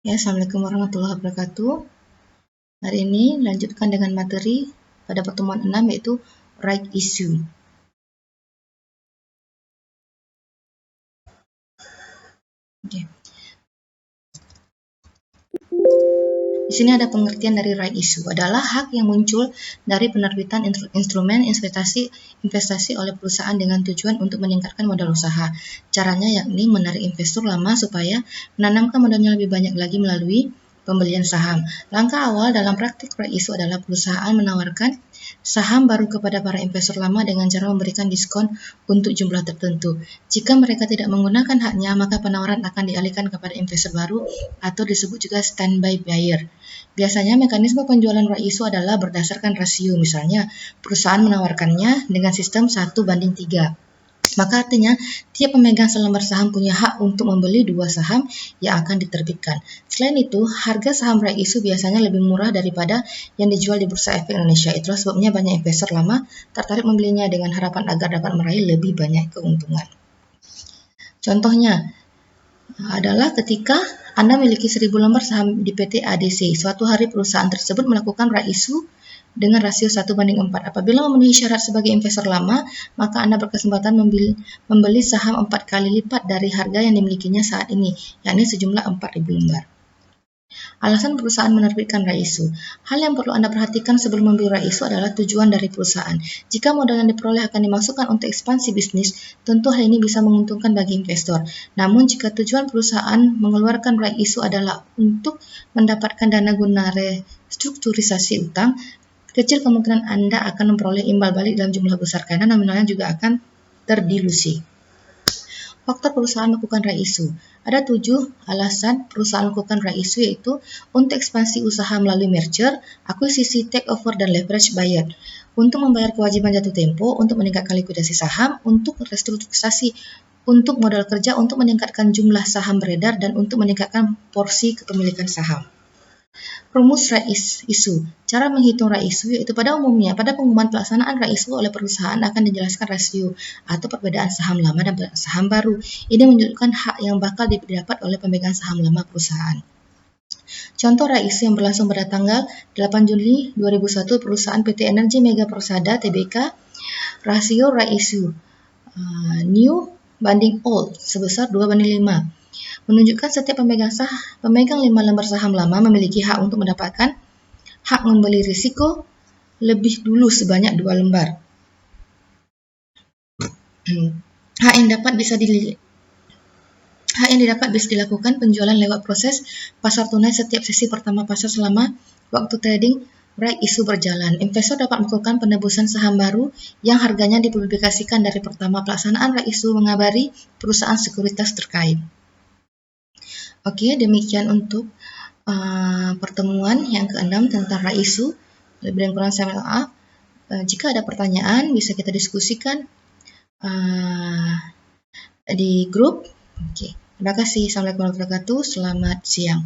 Ya, Assalamualaikum warahmatullahi wabarakatuh. Hari ini lanjutkan dengan materi pada pertemuan 6 yaitu right issue. Oke. Di sini ada pengertian dari right issue adalah hak yang muncul dari penerbitan instrumen investasi oleh perusahaan dengan tujuan untuk meningkatkan modal usaha. Caranya yakni menarik investor lama supaya menanamkan modalnya lebih banyak lagi melalui pembelian saham. Langkah awal dalam praktik right issue adalah perusahaan menawarkan saham baru kepada para investor lama dengan cara memberikan diskon untuk jumlah tertentu. Jika mereka tidak menggunakan haknya, maka penawaran akan dialihkan kepada investor baru atau disebut juga standby buyer. Biasanya mekanisme penjualan right issue adalah berdasarkan rasio, misalnya perusahaan menawarkannya dengan sistem 1:3. Maka artinya tiap pemegang selembar saham punya hak untuk membeli 2 saham yang akan diterbitkan. Selain itu, harga saham right issue biasanya lebih murah daripada yang dijual di Bursa Efek Indonesia. Itulah sebabnya banyak investor lama tertarik membelinya dengan harapan agar dapat meraih lebih banyak keuntungan. Contohnya adalah ketika Anda memiliki 1000 lembar saham di PT ADC. Suatu hari perusahaan tersebut melakukan right issue dengan rasio 1:4. Apabila memenuhi syarat sebagai investor lama, maka Anda berkesempatan membeli saham 4 kali lipat dari harga yang dimilikinya saat ini, yakni sejumlah 4.000 lembar. Alasan perusahaan menerbitkan right issue. Hal yang perlu Anda perhatikan sebelum membeli right issue adalah tujuan dari perusahaan. Jika modal yang diperoleh akan dimasukkan untuk ekspansi bisnis, tentu hal ini bisa menguntungkan bagi investor. Namun, jika tujuan perusahaan mengeluarkan right issue adalah untuk mendapatkan dana guna restrukturisasi utang, kecil kemungkinan Anda akan memperoleh imbal balik dalam jumlah besar karena nominalnya juga akan terdilusi. Faktor perusahaan melakukan right issue. Ada 7 alasan perusahaan melakukan right issue, yaitu untuk ekspansi usaha melalui merger, akuisisi, takeover, dan leverage buyer, untuk membayar kewajiban jatuh tempo, untuk meningkatkan likuidasi saham, untuk restrukturisasi, untuk modal kerja, untuk meningkatkan jumlah saham beredar, dan untuk meningkatkan porsi kepemilikan saham. Rumus right issue. Cara menghitung right issue yaitu pada umumnya pada pengumuman pelaksanaan right issue oleh perusahaan akan dijelaskan rasio atau perbedaan saham lama dan saham baru. Ini menunjukkan hak yang bakal didapat oleh pemegang saham lama perusahaan. Contoh right issue yang berlangsung pada tanggal 8 Juli 2001 perusahaan PT Energi Mega Persada Tbk, rasio right issue new banding old sebesar 2:5. Menunjukkan setiap pemegang 5 lembar saham lama memiliki hak untuk mendapatkan hak membeli risiko lebih dulu sebanyak 2 lembar. Hak yang didapat bisa dilakukan penjualan lewat proses pasar tunai setiap sesi pertama pasar selama waktu trading right issue berjalan. Investor dapat melakukan penebusan saham baru yang harganya dipublikasikan dari pertama pelaksanaan right issue mengabari perusahaan sekuritas terkait. Oke, demikian untuk pertemuan yang ke-6 tentang right issue. Lebih dan kurang saya minta maaf. Jika ada pertanyaan, bisa kita diskusikan di grup. Oke, terima kasih. Assalamualaikum warahmatullahi wabarakatuh. Selamat siang.